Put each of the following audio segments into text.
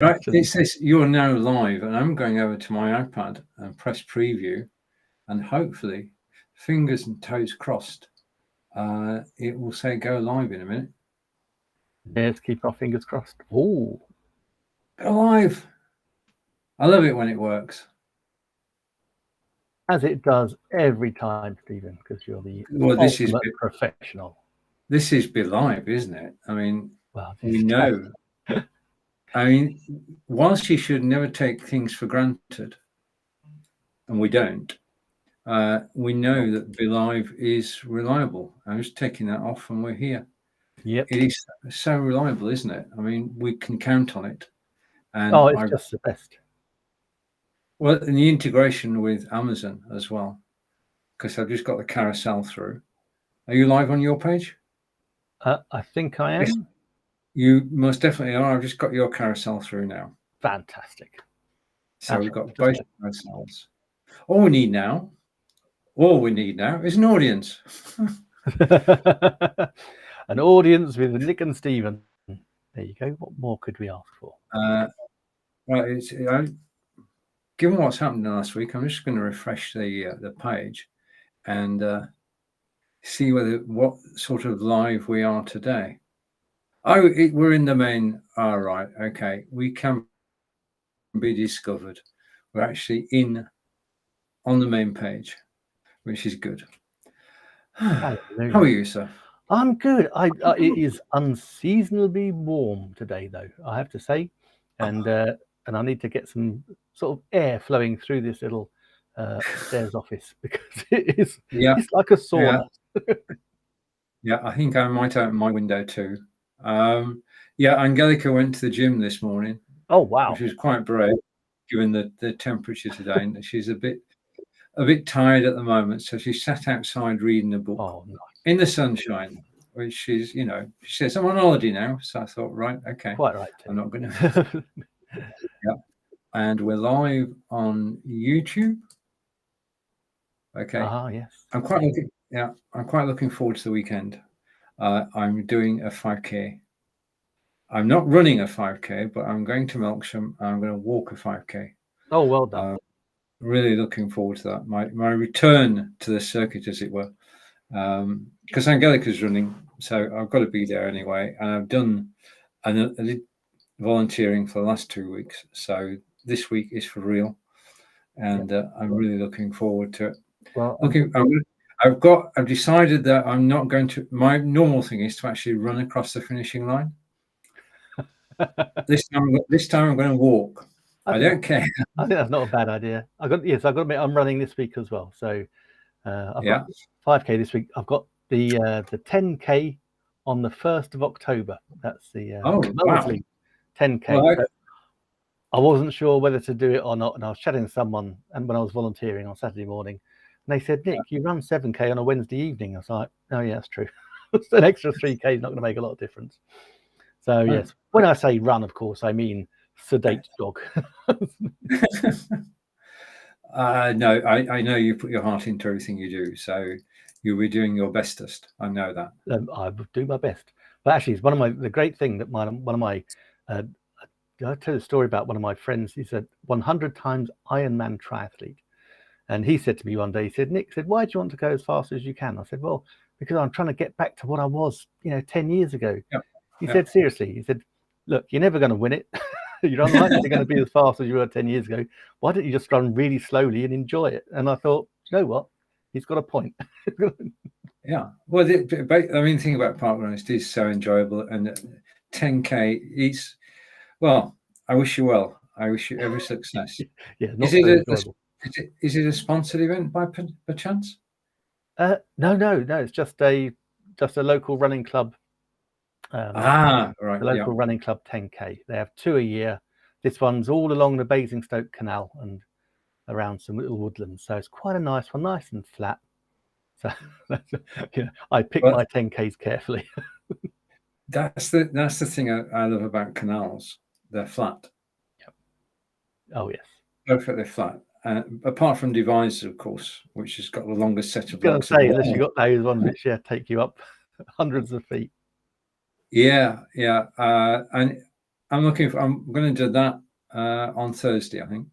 Right, it says you're now live, and I'm going over to my iPad and press preview, and hopefully, fingers and toes crossed, it will say go live in a minute. Let's keep our fingers crossed. Oh, go live! I love it when it works. As it does every time, Stephen, because you're the ultimate professional. This is Be Live, isn't it? I mean, we know. I mean, whilst you should never take things for granted, and we don't, we know that Be Live is reliable. I'm just taking that off and we're here. Yep. It is so reliable, isn't it? I mean, we can count on it. And it's just the best. Well, and the integration with Amazon as well, because I've just got the carousel through. Are you live on your page? I think I am. Yes, you most definitely are. I've just got your carousel through now. Fantastic. So we've got both carousels. All we need now is an audience. An audience with Nick and Stephen. There you go. What more could we ask for? Well, given what's happened last week, I'm just going to refresh the page and see what sort of live we are today. We're in the main. All right, okay. We can be discovered. We're actually on the main page, which is good. How are you, sir? I'm good. It is unseasonably warm today, though, I have to say, and I need to get some sort of air flowing through this little upstairs office because it is. Yeah, it's like a sauna. Yeah, I think I might open my window too. Yeah, Angelica went to the gym this morning. Oh wow! Which was quite brave, given the temperature today, and she's a bit tired at the moment. So she sat outside reading a book in the sunshine, which is, she says, I'm on holiday now. So I thought, right, okay, quite right. I'm not going to. Yeah, and we're live on YouTube. Okay. Yes. I'm quite looking forward to the weekend. I'm doing a 5K. I'm not running a 5K, but I'm going to Melksham. I'm going to walk a 5K. Oh, well done. Really looking forward to that. My return to the circuit, as it were, because Angelica's running, so I've got to be there anyway. And I've done volunteering for the last 2 weeks, so this week is for real, and I'm really looking forward to it. Well, I've decided that I'm not going to. My normal thing is to actually run across the finishing line. This time I'm going to walk. I don't care. I think that's not a bad idea. I've got to admit, I'm running this week as well. So I've got 5K this week. I've got the 10K on the 1st of October. That's the lovely 10K. Well, so I wasn't sure whether to do it or not, and I was chatting to someone, and when I was volunteering on Saturday morning, and they said, Nick, you run 7K on a Wednesday evening. I was like, oh yeah, that's true. So an extra 3K is not going to make a lot of difference. So yes, when I say run, of course, I mean sedate jog. No, I know you put your heart into everything you do, so you'll be doing your bestest. I know that. I would do my best. But actually, it's the great thing that one of my I tell a story about one of my friends. He's a 100 times Ironman triathlete, and he said to me one day, he said, Nick, why do you want to go as fast as you can? I said, well, because I'm trying to get back to what I was, 10 years ago. He said, seriously, he said, look, you're never going to win it. You're unlikely going to be as fast as you were 10 years ago. Why don't you just run really slowly and enjoy it? And I thought, you know what? He's got a point. Yeah. Well, the thing about parkrun is it is so enjoyable. And 10K, I wish you well. I wish you every success. Yeah. Is it a sponsored event by chance? No. It's just a local running club. Right. The local running club 10K. They have 2 a year. This one's all along the Basingstoke Canal and around some little woodlands. So it's quite a nice one, nice and flat. So I pick my 10Ks carefully. That's the thing I love about canals. They're flat. Yep. Oh yes. Perfectly flat. Apart from Devizes, of course, which has got the longest set of blocks. Unless you've got those ones which take you up hundreds of feet. Yeah. And I'm going to do that on Thursday, I think.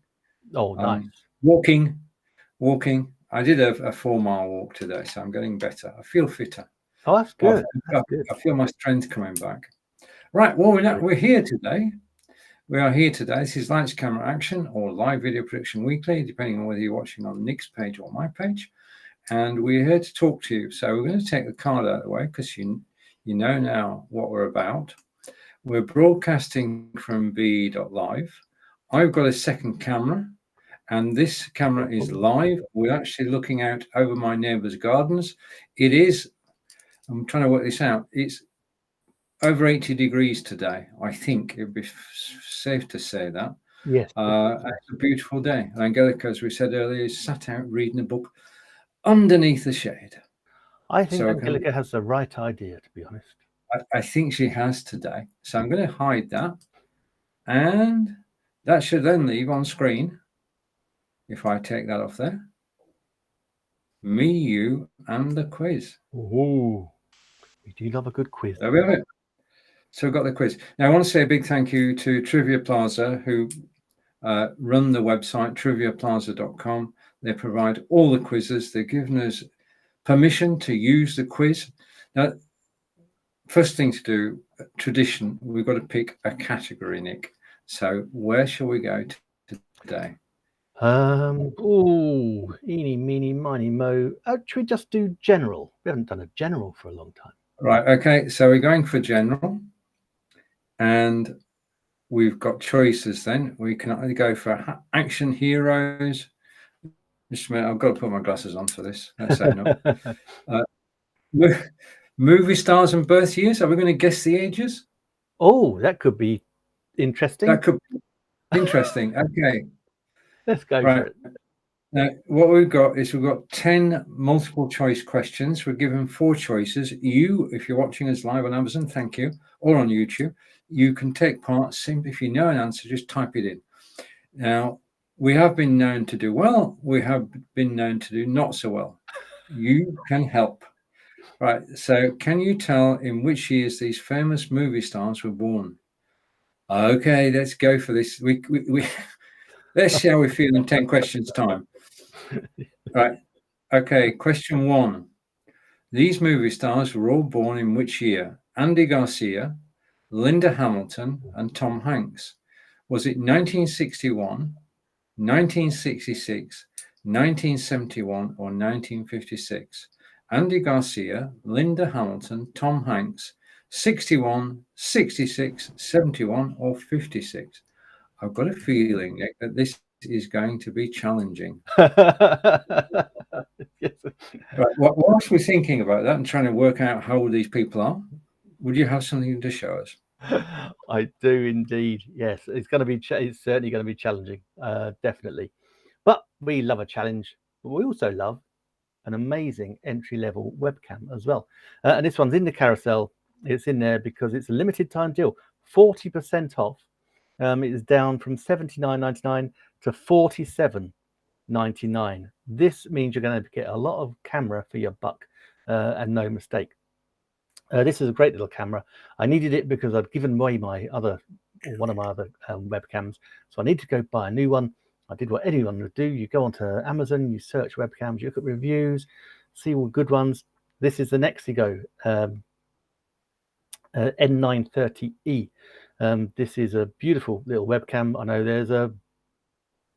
Oh, nice. Walking. I did a 4-mile walk today, so I'm getting better. I feel fitter. Oh, that's good. I feel my strength coming back. Right. Well, we're here today. We are here today. This is Lights, Camera, Action, or Live Video Production Weekly, depending on whether you're watching on Nick's page or my page. And we're here to talk to you. So we're going to take the card out of the way because you know now what we're about. We're broadcasting from BE.live. I've got a second camera, and this camera is live. We're actually looking out over my neighbour's gardens. It is, I'm trying to work this out, it's over 80 degrees today. I think it'd be safe to say that. Yes. It's a beautiful day. And Angelica, as we said earlier, is sat out reading a book underneath the shade. I think Angelica has the right idea, to be honest. I think she has today. So I'm going to hide that. And that should then leave on screen, if I take that off there, me, you, and the quiz. Oh, we do love a good quiz. There we have it. So we've got the quiz. Now, I want to say a big thank you to Trivia Plaza, who run the website, triviaplaza.com. They provide all the quizzes. They've given us permission to use the quiz. Now, first thing to do, tradition, we've got to pick a category, Nick. So where shall we go today? Eeny, meeny, miny, mo. Should we just do general? We haven't done a general for a long time. Right, okay. So we're going for general. And we've got choices then. We can either go for action heroes. Just a minute, I've got to put my glasses on for this. That's enough. Movie stars and birth years. Are we going to guess the ages? Oh, that could be interesting. That could be interesting. Okay. Let's go for it. Now, what we've got 10 multiple choice questions. We're given 4 choices. You, if you're watching us live on Amazon, thank you, or on YouTube, you can take part. Simply, if you know an answer, just type it in. Now, we have been known to do well. We have been known to do not so well. You can help. Right. So can you tell in which years these famous movie stars were born? Okay, let's go for this. We let's see how we feel in 10 questions time. Right. Okay. Question 1. These movie stars were all born in which year? Andy Garcia, Linda Hamilton, and Tom Hanks. Was it 1961, 1966, 1971, or 1956? Andy Garcia, Linda Hamilton, Tom Hanks, 61, 66, 71, or 56? I've got a feeling, Nick, that this is going to be challenging. Yes. Right, whilst we're thinking about that and trying to work out how old these people are, would you have something to show us? I do indeed. Yes, it's going to be. It's certainly going to be challenging, definitely. But we love a challenge. But we also love an amazing entry-level webcam as well. And this one's in the carousel. It's in there because it's a limited time deal. 40% off. It is down from $79.99 to $47.99. This means you're going to get a lot of camera for your buck, and no mistake. This is a great little camera. I needed it because I'd given away one of my other webcams, so I need to go buy a new one. I did what anyone would do. You go onto Amazon, you search webcams, you look at reviews, see all good ones. This is the Nexigo N930E. This is a beautiful little webcam. I know there's a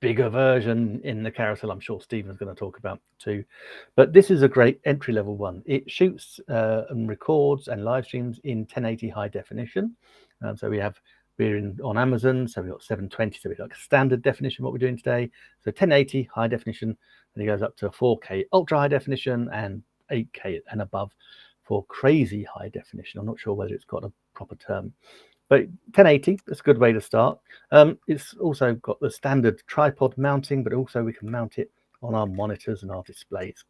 bigger version in the carousel. I'm sure Stephen's going to talk about too, but this is a great entry-level one. It shoots and records and live streams in 1080 high definition. So we're on Amazon, so we've got 720, so we've got standard definition, what we're doing today. So 1080 high definition, and it goes up to 4K ultra high definition and 8K and above for crazy high definition. I'm not sure whether it's got a proper term, but 1080, that's a good way to start. It's also got the standard tripod mounting, but also we can mount it on our monitors and our displays.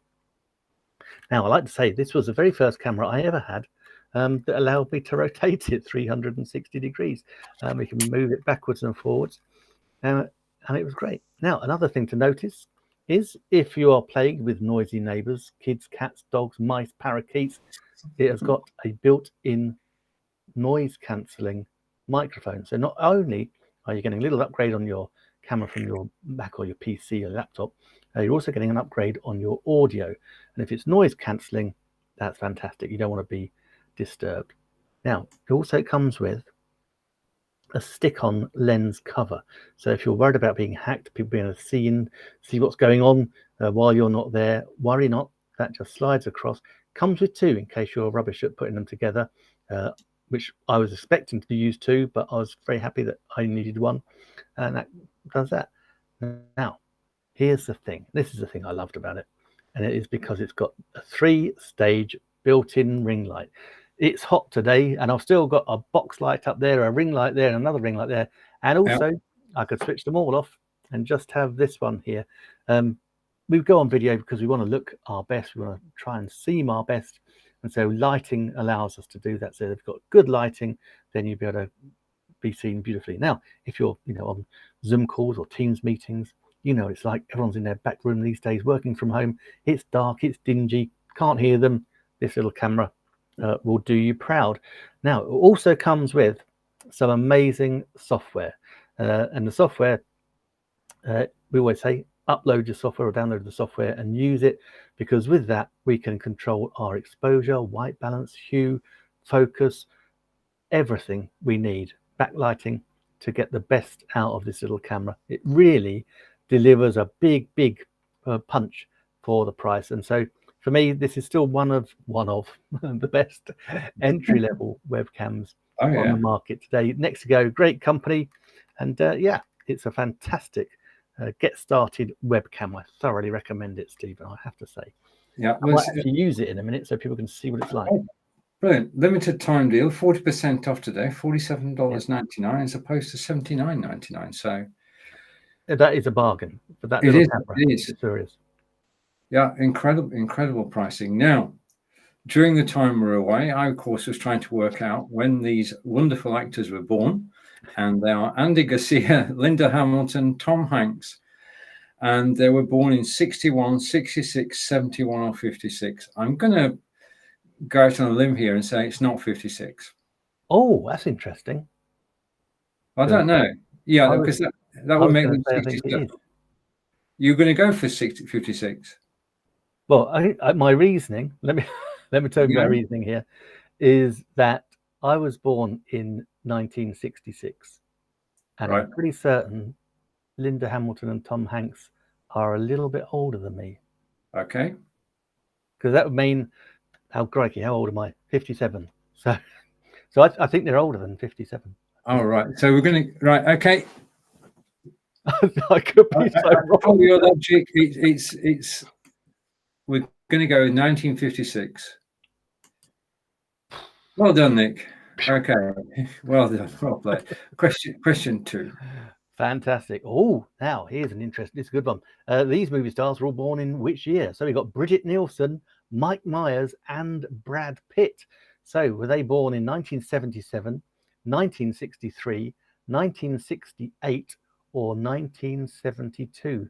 Now, I like to say this was the very first camera I ever had that allowed me to rotate it 360 degrees. We can move it backwards and forwards, and it was great. Now, another thing to notice is if you are playing with noisy neighbors, kids, cats, dogs, mice, parakeets, it has got a built-in noise cancelling microphone. So not only are you getting a little upgrade on your camera from your Mac or your PC or laptop, you're also getting an upgrade on your audio. And if it's noise cancelling, that's fantastic. You don't want to be disturbed. Now, it also comes with a stick-on lens cover. So if you're worried about being hacked, people being able to see what's going on while you're not there, worry not. That just slides across. Comes with two in case you're rubbish at putting them together, which I was expecting to use two, but I was very happy that I needed one, and that does that. Now, here's the thing. This is the thing I loved about it, and it is because it's got a 3-stage built-in ring light. It's hot today, and I've still got a box light up there, a ring light there, and another ring light there. And also, I could switch them all off and just have this one here. We go on video because we want to look our best. We want to try and seem our best. And so lighting allows us to do that. So if you've got good lighting, then you'll be able to be seen beautifully. Now, if you're on Zoom calls or Teams meetings, it's like everyone's in their back room these days, working from home. It's dark, it's dingy, can't hear them. This little camera will do you proud. Now, it also comes with some amazing software. And the software, we always say, upload your software or download the software and use it, because with that, we can control our exposure, white balance, hue, focus, everything we need, backlighting, to get the best out of this little camera. It really delivers a big punch for the price. And so for me, this is still one of the best entry-level webcams on the market today. Nexego, great company, and it's a fantastic get started webcam. I thoroughly recommend it, Stephen, I have to say. Yeah, I might actually use it in a minute so people can see what it's like. Brilliant. Limited time deal, 40% off today, $47.99 as opposed to $79.99. So that is a bargain for that it little is, camera. it is. It sure is. Yeah, incredible pricing. Now, during the time we're away, I, of course, was trying to work out when these wonderful actors were born. And they are Andy Garcia, Linda Hamilton, Tom Hanks. And they were born in 61, 66, 71, or 56. I'm going to go out on a limb here and say it's not 56. Oh, that's interesting. I don't know. Yeah, because that would make them 67. You're going to go for 56? Well, my reasoning, let me tell you my reasoning here, is that I was born in 1966, and I'm pretty certain Linda Hamilton and Tom Hanks are a little bit older than me. Okay. Because that would mean, how old am I? 57. So I think they're older than 57. All right. So we're going to, okay. I could be so wrong. Your logic, it's we're going to go 1956. Well done, Nick. Okay, well done. Well played. Question 2. Fantastic. Oh, now here's an interesting. This is a good one. These movie stars were all born in which year? So we got Bridget Nielsen, Mike Myers, and Brad Pitt. So were they born in 1977, 1963, 1968, or 1972?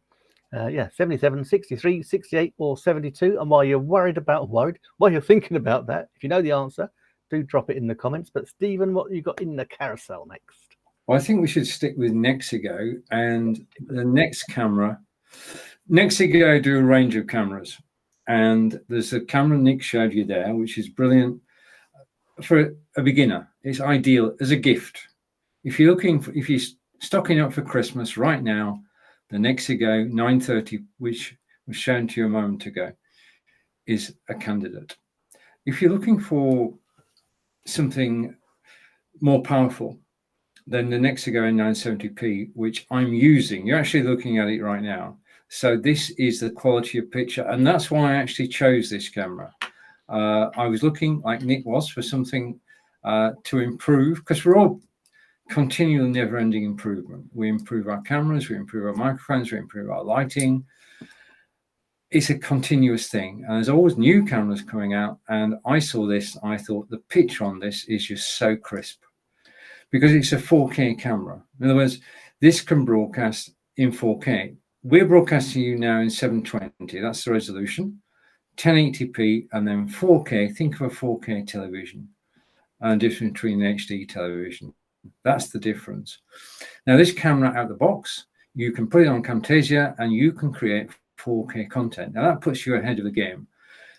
77, 63, 68, or 72. And while you're thinking about that, if you know the answer, do drop it in the comments. But Stephen, what you got in the carousel next? Well, I think we should stick with Nexego and the next camera. Nexego do a range of cameras, and there's a camera Nick showed you there, which is brilliant for a beginner. It's ideal as a gift. If you're stocking up for Christmas right now, the Nexego 930, which was shown to you a moment ago, is a candidate. If you're looking for something more powerful than the Nexego N970p, which I'm using, you're actually looking at it right now. So this is the quality of picture, and that's why I actually chose this camera. I was looking, like Nick was, for something to improve, because we're all continual, never-ending improvement. We improve our cameras, we improve our microphones, we improve our lighting. It's a continuous thing, and there's always new cameras coming out. And I saw this, I thought the picture on this is just so crisp, because it's a 4K camera. In other words, this can broadcast in 4K. We're broadcasting you now in 720. That's the resolution, 1080p, and then 4K. Think of a 4K television and difference between the HD television. That's the difference. Now, this camera out the box, you can put it on Camtasia and you can create 4K content. Now, that puts you ahead of the game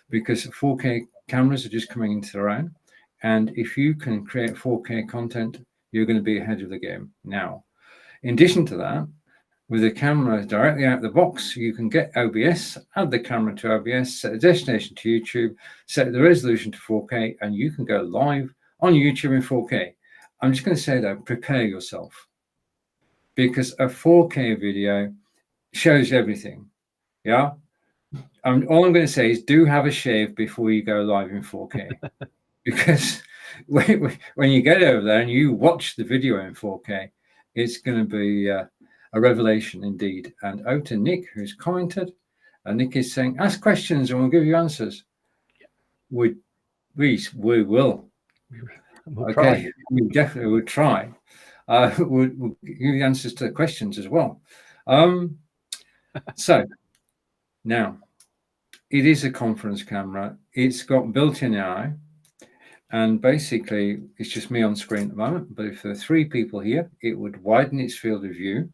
because 4K cameras are just coming into their own. And if you can create 4K content, you're going to be ahead of the game now. In addition to that, with the camera directly out of the box, you can get OBS, add the camera to OBS, set the destination to YouTube, set the resolution to 4K, and you can go live on YouTube in 4K. I'm just going to say though, prepare yourself, because a 4K video shows everything. Yeah. All I'm going to say is do have a shave before you go live in 4K, because when you get over there and you watch the video in 4K, it's going to be a revelation indeed. And over to Nick, who's commented, and Nick is saying, ask questions and we'll give you answers. We will. We'll Okay, try. we definitely would try. We'll give you answers to the questions as well. So now, it is a conference camera. It's got built-in AI, and basically it's just me on screen at the moment. But if there are 3 people here, it would widen its field of view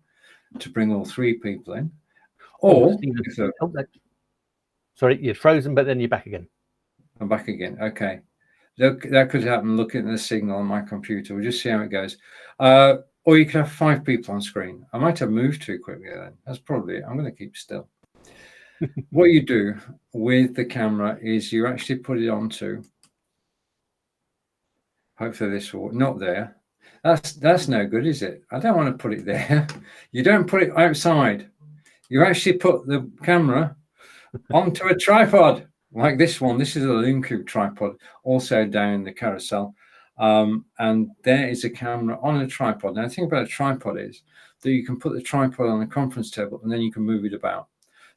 to bring all 3 people in. Or Stephen, sorry, you're frozen, but then you're back again. I'm back again. Okay. That could happen looking at the signal on my computer. We'll just see how it goes. Or you could have 5 people on screen. I might have moved too quickly then. That's probably it. I'm going to keep still. What you do with the camera is you actually put it onto, hopefully this will, not there. That's no good, is it? I don't want to put it there. You don't put it outside. You actually put the camera onto a tripod like this one. This is a LumeCube tripod, also down the carousel. And there is a camera on a tripod. Now, the thing about a tripod is that you can put the tripod on a conference table and then you can move it about.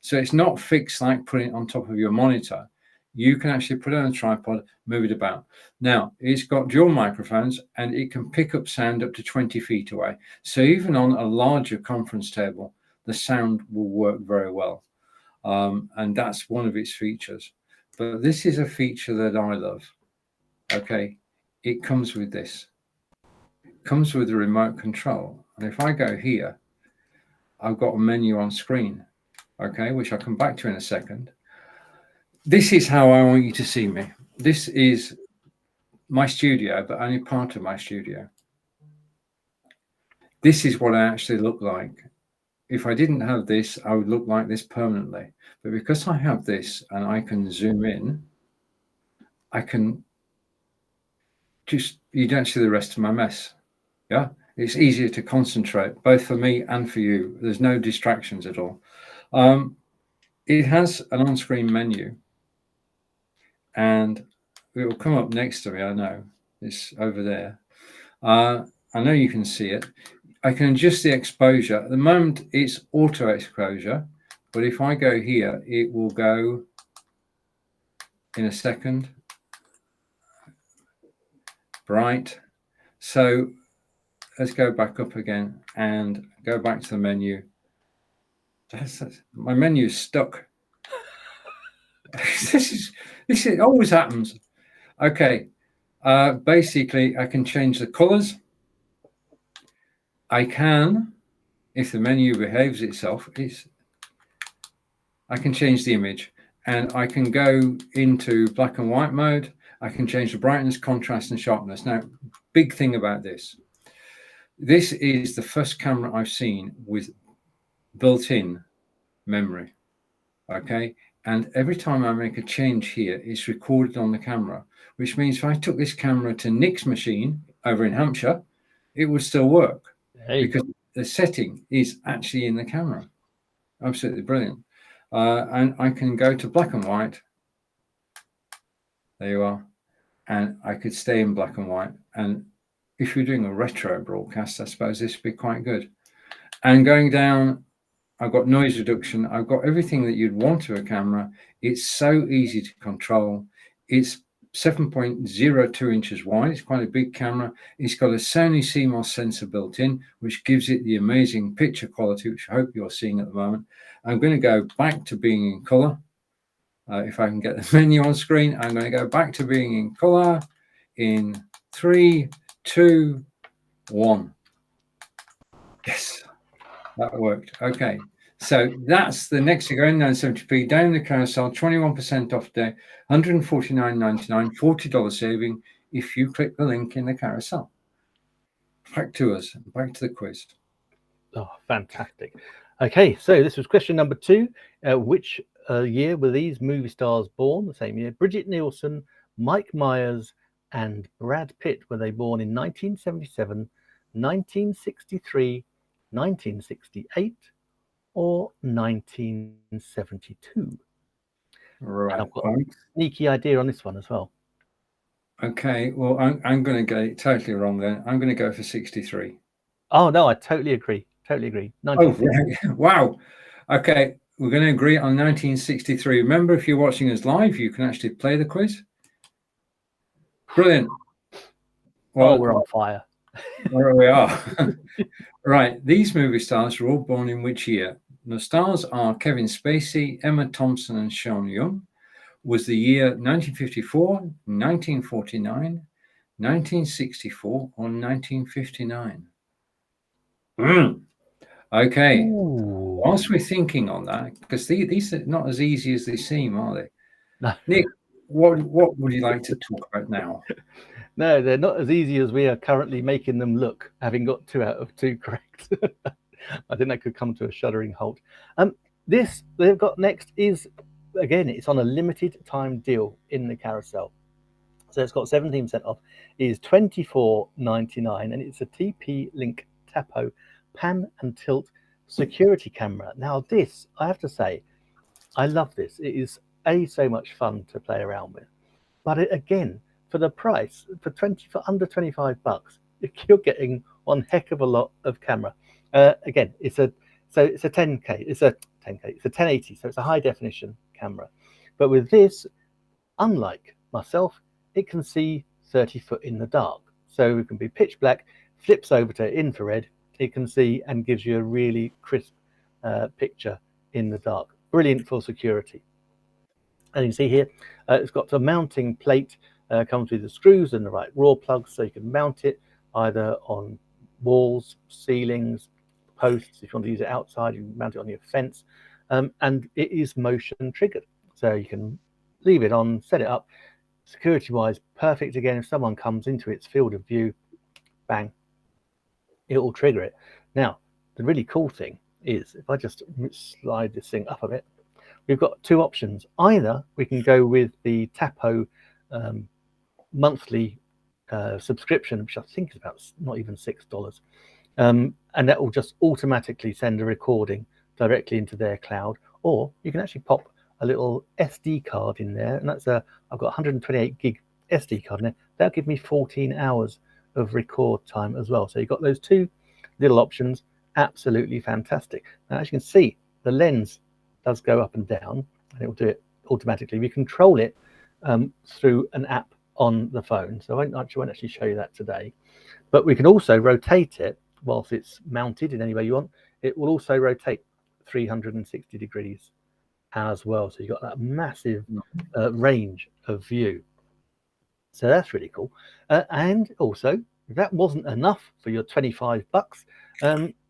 So it's not fixed like putting it on top of your monitor. You can actually put it on a tripod, move it about. Now, it's got dual microphones and it can pick up sound up to 20 feet away. So even on a larger conference table, the sound will work very well. And that's one of its features. But this is a feature that I love. Okay, it comes with this. It comes with a remote control. And if I go here, I've got a menu on screen. Okay, which I'll come back to in a second. This is how I want you to see me. This is my studio, but only part of my studio. This is what I actually look like. If I didn't have this, I would look like this permanently. But because I have this and I can zoom in, I can just, you don't see the rest of my mess. Yeah, it's easier to concentrate, both for me and for you. There's no distractions at all. It has an on-screen menu, and it will come up next to me. I know it's over there. I know you can see it. I can adjust the exposure. At the moment, it's auto exposure, but if I go here, it will go in a second. Bright. So let's go back up again and go back to the menu. My menu is stuck. This always happens. Okay. Basically, I can change the colors. I can, if the menu behaves itself, I can change the image, and I can go into black and white mode. I can change the brightness, contrast, and sharpness. Now, big thing about this. This is the first camera I've seen with built-in memory. Okay. And every time I make a change here, it's recorded on the camera, which means if I took this camera to Nick's machine over in Hampshire, it would still work. Because the setting is actually in the camera. Absolutely brilliant. And I can go to black and white. There you are. And I could stay in black and white. And if you're doing a retro broadcast, I suppose this would be quite good. And going down, I've got noise reduction. I've got everything that you'd want to a camera. It's so easy to control. It's 7.02 inches wide. It's quite a big camera. It's got a Sony CMOS sensor built in, which gives it the amazing picture quality, which I hope you're seeing at the moment. I'm going to go back to being in color. If I can get the menu on screen, I'm going to go back to being in color in 3, 2, 1. Yes, that worked. Okay, so that's the Nexigo N970p down the carousel, 21% off day, $149.99, $40 saving if you click the link in the carousel. Back to us, back to the quiz. Oh, fantastic. Okay, so this was question number 2. Which year were these movie stars born? The same year. Bridget Nielsen, Mike Myers, and Brad Pitt. Were they born in 1977, 1963, 1968, or 1972? Right. And I've got a sneaky idea on this one as well. Okay, well, I'm going to get it totally wrong then. I'm going to go for 63. Oh, no, I totally agree. Totally agree. Oh, wow. Okay, we're going to agree on 1963. Remember, if you're watching us live, you can actually play the quiz. Brilliant. Well, we're on fire. There we are. Right, these movie stars were all born in which year? The stars are Kevin Spacey, Emma Thompson, and Sean Young. Was the year 1954, 1949, 1964, or 1959? Okay. Ooh. Whilst we're thinking on that, because these are not as easy as they seem, are they? No. Nick, what would you like to talk about now? No, they're not as easy as we are currently making them look, having got 2 out of 2 correct. I think that could come to a shuddering halt. This they've got next is, again, it's on a limited time deal in the carousel. So it's got 17% off. It is $24.99, and it's a TP-Link Tapo pan and tilt security camera. Now this, I have to say, I love this. It is so much fun to play around with. But again, for the price, for under $25, you're getting one heck of a lot of camera. Again, it's a 10K. It's a 1080, so it's a high definition camera. But with this, unlike myself, it can see 30 foot in the dark. So it can be pitch black, flips over to infrared, it can see and gives you a really crisp picture in the dark. Brilliant for security. And you can see here, it's got a mounting plate, comes with the screws and the right raw plugs, so you can mount it either on walls, ceilings, posts. If you want to use it outside, you can mount it on your fence. And it is motion triggered, so you can leave it on, set it up. Security wise, perfect. Again, if someone comes into its field of view, bang, it will trigger it. Now, the really cool thing is, if I just slide this thing up a bit, we've got 2 options. Either we can go with the Tapo monthly subscription, which I think is about not even $6, and that will just automatically send a recording directly into their cloud. Or you can actually pop a little SD card in there, and that's I've got 128 gig SD card in there. That'll give me 14 hours of record time as well. So you've got those 2 little options. Absolutely fantastic. Now, as you can see, the lens does go up and down, and it will do it automatically. We control it through an app on the phone, so I won't actually show you that today. But we can also rotate it whilst it's mounted in any way you want. It will also rotate 360 degrees as well, so you've got that massive range of view. So that's really cool. And also, if that wasn't enough for your $25,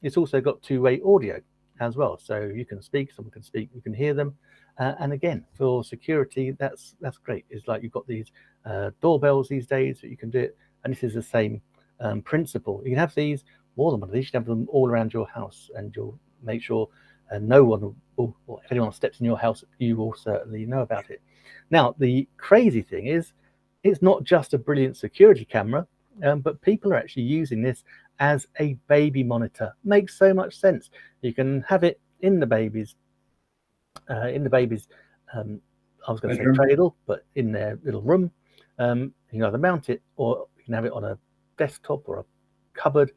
it's also got 2-way audio as well. So you can speak, someone can speak, you can hear them. And again, for security, that's great. It's like you've got these doorbells these days that you can do it. And this is the same principle. You can have these, more than one of these, you can have them all around your house, and you'll make sure no one will, or if anyone steps in your house, you will certainly know about it. Now, the crazy thing is, it's not just a brilliant security camera, but people are actually using this as a baby monitor. Makes so much sense. You can have it in the baby's, I was going to say cradle, but in their little room. You can either mount it, or you can have it on a desktop or a cupboard,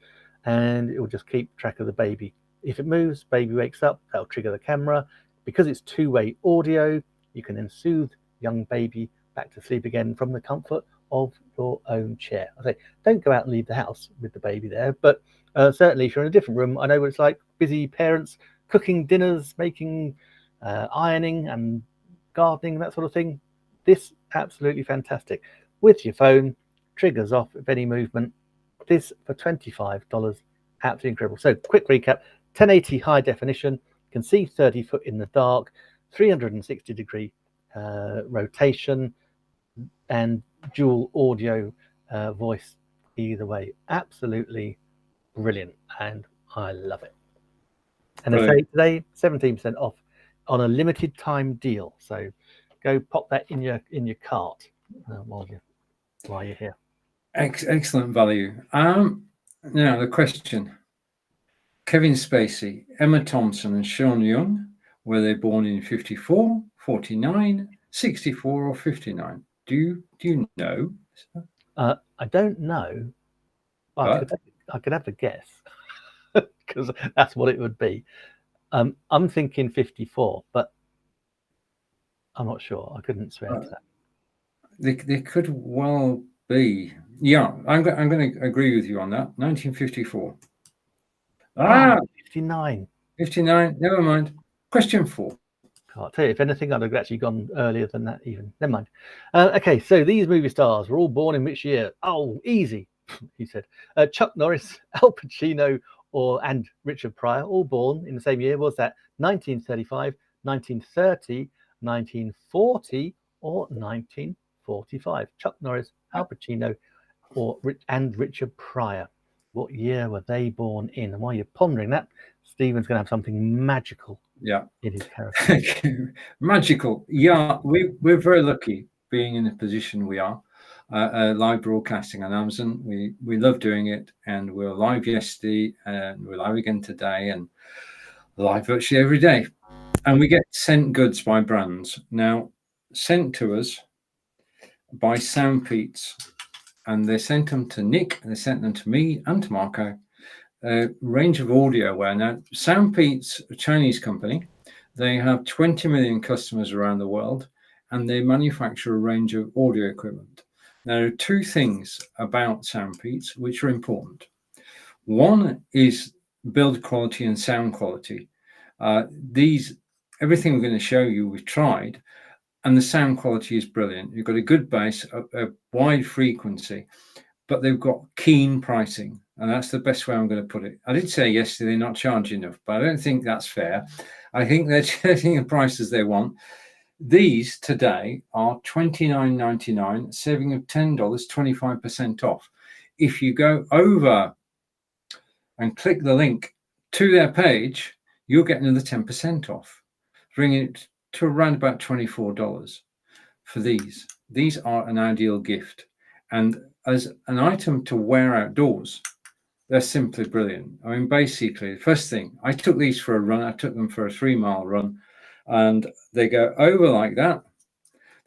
and it will just keep track of the baby. If it moves, baby wakes up, that'll trigger the camera. Because it's 2-way audio, you can then soothe young baby back to sleep again from the comfort of your own chair. I say, don't go out and leave the house with the baby there, but certainly if you're in a different room, I know what it's like, busy parents cooking dinners, making ironing and gardening, that sort of thing. This absolutely fantastic. With your phone, triggers off if any movement, this for $25. Absolutely incredible. So quick recap: 1080 high definition, can see 30 foot in the dark, 360-degree rotation, and dual audio voice either way. Absolutely brilliant, and I love it. And they say today 17% off on a limited time deal. So go pop that in your cart while you're here. Excellent value. Now the question: Kevin Spacey, Emma Thompson, and Sean Young, were they born in 54, 49, 64, or 59? Do you know? I don't know. I could have a guess because that's what it would be. I'm thinking 54, but I'm not sure. I couldn't swear to that. They could well be. Yeah, I'm going to agree with you on that. 1954. 59. 59. Never mind. Question 4. I'll tell you, if anything, I'd have actually gone earlier than that even. Never mind. Okay, so these movie stars were all born in which year? Oh, easy, he said. Chuck Norris, Al Pacino, and Richard Pryor, all born in the same year. Was that 1935, 1930, 1940, or 1945? Chuck Norris, Al Pacino, and Richard Pryor. What year were they born in? And while you're pondering that, Stephen's going to have something magical. Yeah, in his character. Magical. Yeah, we're very lucky being in the position we are. Live broadcasting on Amazon. We love doing it, and we were live yesterday, and we're live again today, and live virtually every day. And we get sent goods by brands now, sent to us by Soundpeats, and they sent them to Nick, and they sent them to me and to Marco. A range of audio wear. Now, Soundpeats, a Chinese company, they have 20 million customers around the world, and they manufacture a range of audio equipment. Now, there are two things about Soundpeats which are important. One is build quality and sound quality. Everything we're going to show you, we've tried, and the sound quality is brilliant. You've got a good bass, a wide frequency, but they've got keen pricing. And that's the best way I'm going to put it. I did say yesterday they're not charging enough, but I don't think that's fair. I think they're charging the prices they want. These today are $29.99, saving of $10, 25% off. If you go over and click the link to their page, you'll get another 10% off, bringing it to around about $24 for these. These are an ideal gift. And as an item to wear outdoors, they're simply brilliant. I mean, basically, the first thing, I took these for a run. I took them for a 3-mile run, and they go over like that.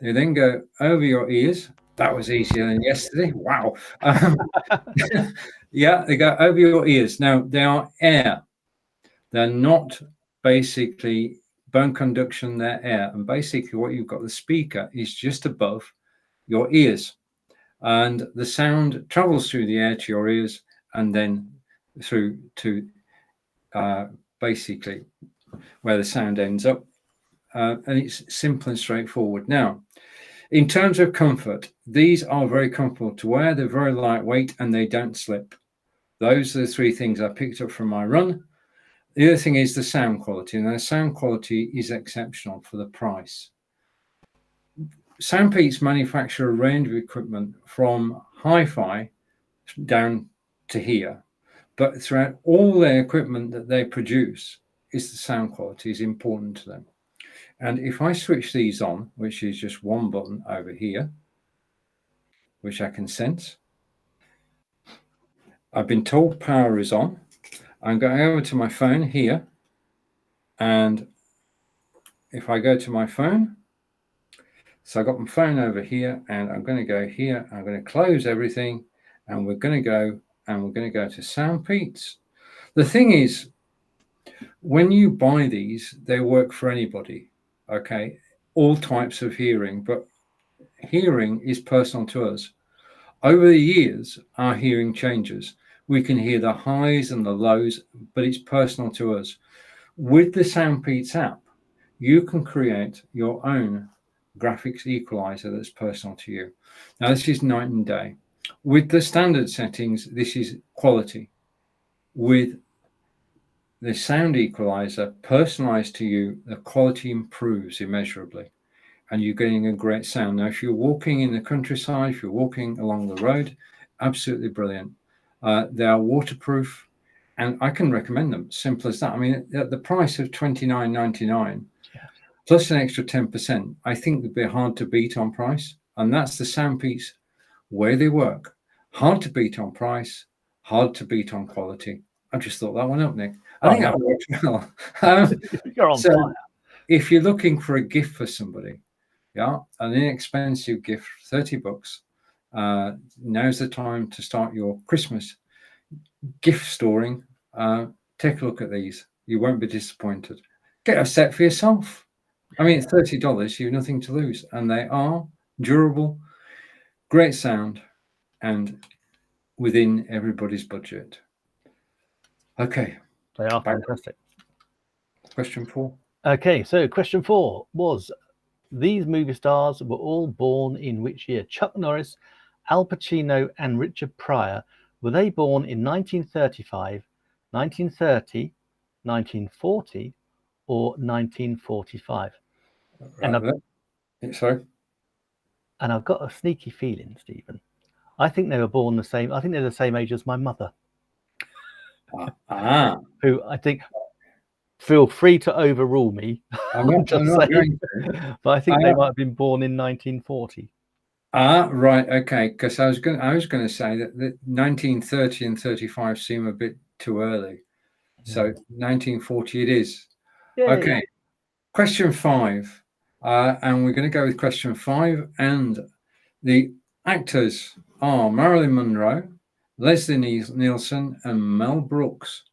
They then go over your ears. That was easier than yesterday. Wow. Yeah, they go over your ears. Now, they are air. They're not basically bone conduction, they're air. And basically what you've got, the speaker is just above your ears. And the sound travels through the air to your ears, and then through to basically where the sound ends up. And it's simple and straightforward. Now, in terms of comfort, these are very comfortable to wear. They're very lightweight, and they don't slip. Those are the 3 things I picked up from my run. The other thing is the sound quality, and the sound quality is exceptional for the price. Soundpeats manufacture a range of equipment from hi-fi down to here, but throughout all their equipment that they produce, is the sound quality is important to them. And if I switch these on, which is just one button over here, which I can sense, I've been told power is on. I'm going over to my phone here, and if I go to my phone, so I've got my phone over here, and I'm going to go here. I'm going to close everything, and we're going to go to Soundpeats. The thing is, when you buy these, they work for anybody, okay? All types of hearing, but hearing is personal to us. Over the years, our hearing changes. We can hear the highs and the lows, but it's personal to us. With the Soundpeats app, you can create your own graphics equalizer that's personal to you. Now, this is night and day. With the standard settings, this is quality. With the sound equalizer personalized to you, the quality improves immeasurably and you're getting a great sound. Now, if you're walking in the countryside, if you're walking along the road, absolutely brilliant. They are waterproof and I can recommend them. Simple as that. I mean, at the price of $29.99 plus an extra 10%, I think they'd be hard to beat on price. And that's the Soundpeats way they work. Hard to beat on price, hard to beat on quality. I just thought that one up, Nick. I think that works well. You're on fire. If you're looking for a gift for somebody, yeah, an inexpensive gift, $30. Now's the time to start your Christmas gift storing. Take a look at these. You won't be disappointed. Get a set for yourself. I mean, $30, you've nothing to lose. And they are durable, great sound, and within everybody's budget. Okay. They are fantastic. Question 4. Okay, so question 4 was, these movie stars were all born in which year? Chuck Norris, Al Pacino, and Richard Pryor. Were they born in 1935, 1930, 1940, or 1945? Sorry. And I've got a sneaky feeling, Stephen. I think they were born the same. I think they're the same age as my mother. Who I think, feel free to overrule me. I'm not going to. But I think they might have been born in 1940. Right, okay. Because I was going to say that 1930 and 35 seem a bit too early. So 1940 it is. Yay. Okay. Question 5. And we're going to go with question 5. And the actors are Marilyn Monroe, Leslie Nielsen, and Mel Brooks.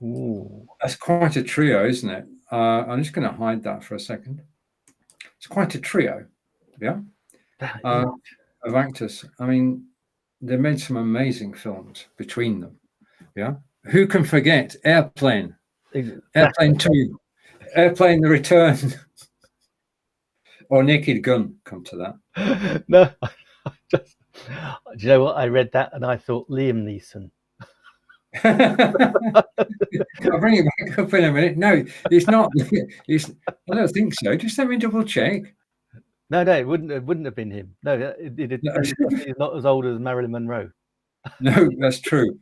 Ooh. That's quite a trio, isn't it? I'm just going to hide that for a second. It's quite a trio, yeah, of actors. I mean, they made some amazing films between them, yeah. Who can forget Airplane? Exactly. Airplane 2, Airplane: The Return, or Naked Gun? Come to that. No, do you know what? I read that and I thought Liam Neeson. I'll bring it back up in a minute. No, it's not. I don't think so. Just let me double check. No, it wouldn't have been him. No, he's not as old as Marilyn Monroe. No, that's true.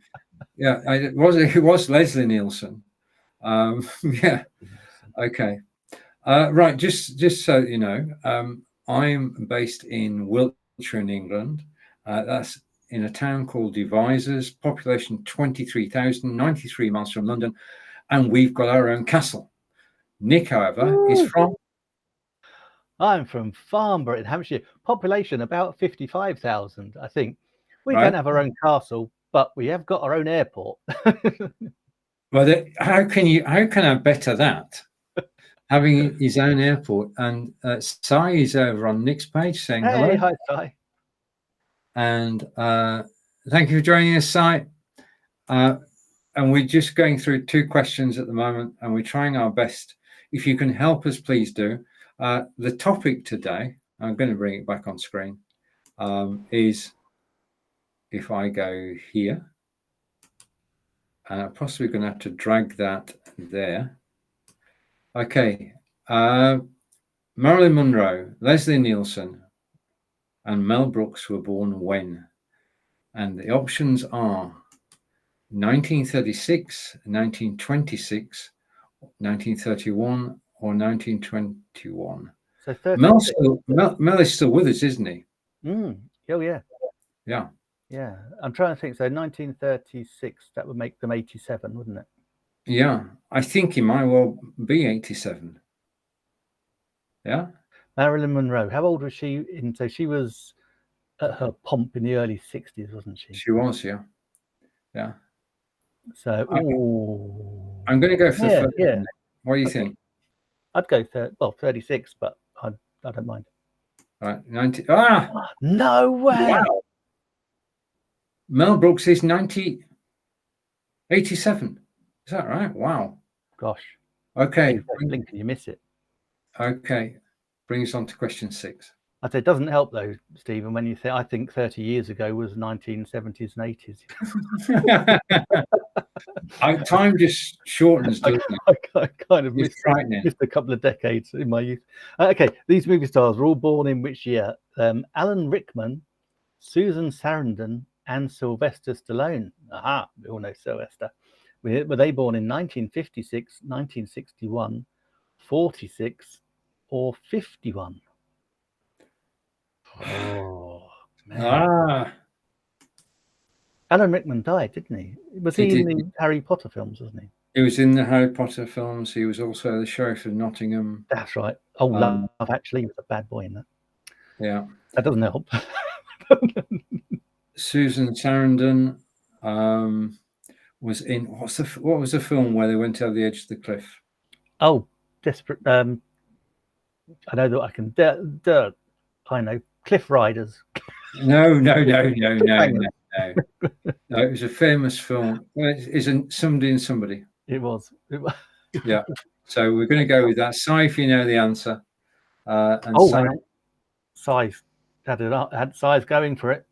Yeah, it was Leslie Nielsen. Yeah. Okay. Right. Just so you know, I'm based in Wiltshire in England. That's in a town called Devizes, population 23,000, 93 miles from London, and we've got our own castle. Nick, however, is from... I'm from Farnborough in Hampshire, population about 55,000, I think. We don't have our own castle, but we have got our own airport. Well, how can I better that? Having his own airport. And Si is over on Nick's page saying hello. Hi, Si. And thank you for joining us, Si. And we're just going through 2 questions at the moment, and we're trying our best. If you can help us, please do. The topic today, I'm going to bring it back on screen, is, if I go here, and I'm possibly going to have to drag that there. Okay. Marilyn Monroe, Leslie Nielsen, and Mel Brooks were born when? And the options are 1936, 1926, 1931, or 1921. So Mel is still with us, isn't he? Oh, yeah. Yeah. Yeah. I'm trying to think. So 1936, that would make them 87, wouldn't it? Yeah. I think he might well be 87. Yeah. Marilyn Monroe. How old was she? So she was at her pomp in the early 60s, wasn't she? She was, yeah. Yeah. So I'm going to go for the first one. What do you think? I'd go 36, but I don't mind. All right, 90. No way! Wow. Mel Brooks is 87. Is that right? Wow. Gosh. Okay. Blink and you miss it. Okay. Brings us on to question 6. I'd say it doesn't help though, Stephen, when you say I think 30 years ago was 1970s and 80s. Time just shortens, doesn't it? I kind of It's missed frightening. a couple of decades in my youth. Okay, these movie stars were all born in which year? Alan Rickman, Susan Sarandon, and Sylvester Stallone. Aha, we all know Sylvester. Were they born in 1956, 1961, 46, or 51? Oh, man. Alan Rickman died, didn't he? Was he in the Harry Potter films, wasn't he? He was in the Harry Potter films. He was also the Sheriff of Nottingham. That's right. Oh, Love Actually, he was a bad boy in that. Yeah. That doesn't help. Susan Sarandon was in, what was the film where they went over the edge of the cliff? Oh, Desperate. I know that I can. I know. Cliff Riders. No. No, it was a famous film. It isn't Somebody and Somebody. It was. Yeah. So we're going to go with that. Si, if you know the answer. And Size had size going for it.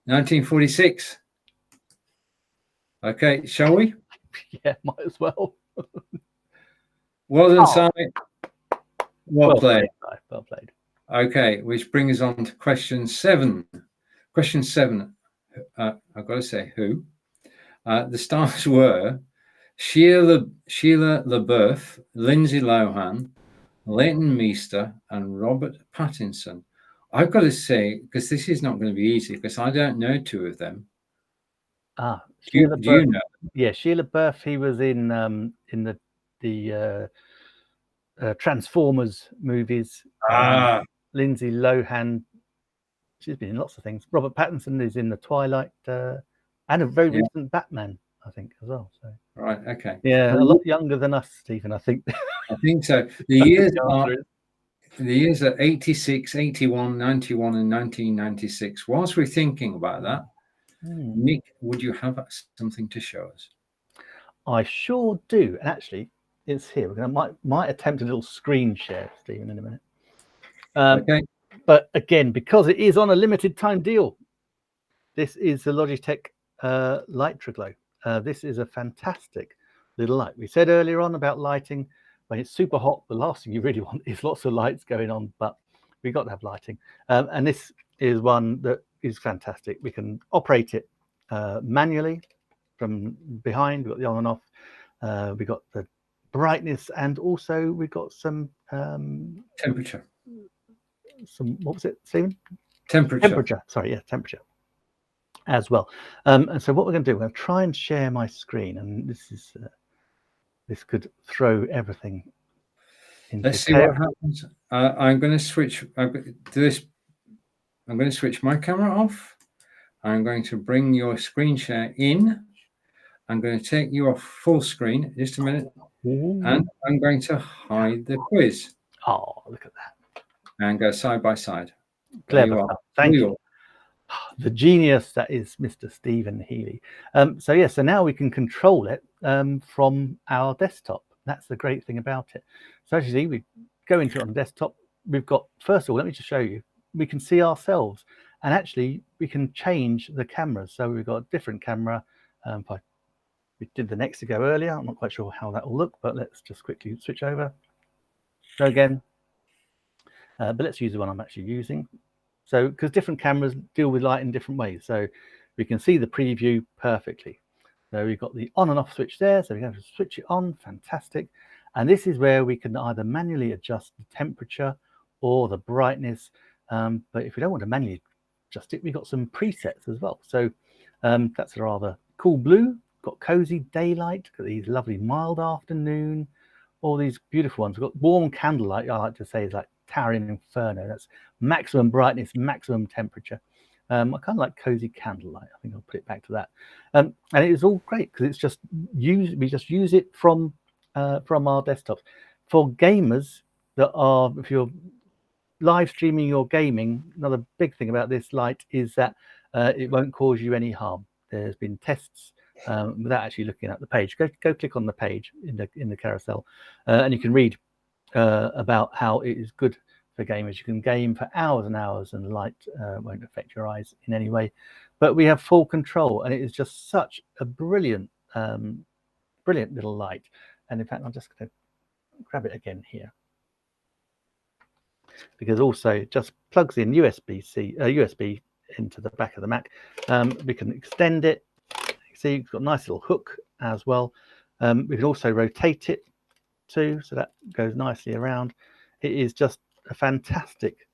1946. Okay, shall we? Yeah, might as well. Well done, Si. Well played. Well played. Okay, which brings us on to question 7. Question 7. I've got to say who. The stars were Sheila LaBeouf, Lindsay Lohan, Leighton Meester, and Robert Pattinson. I've got to say, because this is not going to be easy, because I don't know 2 of them. Do you know? Yeah, Sheila LaBeouf. He was in the Transformers movies. Lindsay Lohan, she's been in lots of things. Robert Pattinson is in the Twilight and a very recent Batman, I think, as well. So right, okay. Yeah, a lot younger than us, Stephen, I think. I think so. The years are 86, 81, 91, and 1996. Whilst we're thinking about that, Nick, would you have something to show us? I sure do. And actually, it's here. We're going to might attempt a little screen share, Stephen, in a minute. Okay. But again, because it is on a limited time deal, this is the Logitech Lightroglow. This is a fantastic little light. We said earlier on about lighting. When it's super hot, the last thing you really want is lots of lights going on, but we've got to have lighting. And this is one that is fantastic. We can operate it manually from behind. We've got the on and off. We've got the brightness, and also we've got some temperature. What was it, Stephen? Temperature. Sorry, yeah, temperature as well. And so what we're going to do, we're going to try and share my screen, and this is this could throw everything into Let's see what happens. I'm going to switch this. I'm going to switch my camera off. I'm going to bring your screen share in. I'm going to take you off full screen. Just a minute. Ooh. And I'm going to hide the quiz. Oh, look at that. And go side by side. Clever. Thank you. The genius that is Mr. Stephen Healy. So now we can control it from our desktop. That's the great thing about it. So as you see, we go into it on the desktop. We've got, first of all, let me just show you. We can see ourselves, and actually we can change the cameras. So we've got a different camera. We did the next to go earlier. I'm not quite sure how that will look, but let's just quickly switch over. Go again. But let's use the one I'm actually using. So, because different cameras deal with light in different ways. So we can see the preview perfectly. So we've got the on and off switch there. So we have to switch it on. Fantastic. And this is where we can either manually adjust the temperature or the brightness. But if we don't want to manually adjust it, we've got some presets as well. So that's a rather cool blue. Got cozy daylight. Got these lovely mild afternoon. All these beautiful ones. We've got warm candlelight. I like to say is like towering inferno. That's maximum brightness, maximum temperature. I kind of like cozy candlelight. I think I'll put it back to that. And it is all great because it's just we just use it from our desktops. For gamers that are, if you're live streaming your gaming, another big thing about this light is that it won't cause you any harm. There's been tests without actually looking at the page. Go click on the page in the carousel, and you can read about how it is good for gamers. You can game for hours and hours, and light won't affect your eyes in any way. But we have full control, and it is just such a brilliant, brilliant little light. And in fact, I'm just going to grab it again here, because also it just plugs in USB into the back of the Mac. We can extend it. See, it's got a nice little hook as well. We can also rotate it too, so that goes nicely around. It is just a fantastic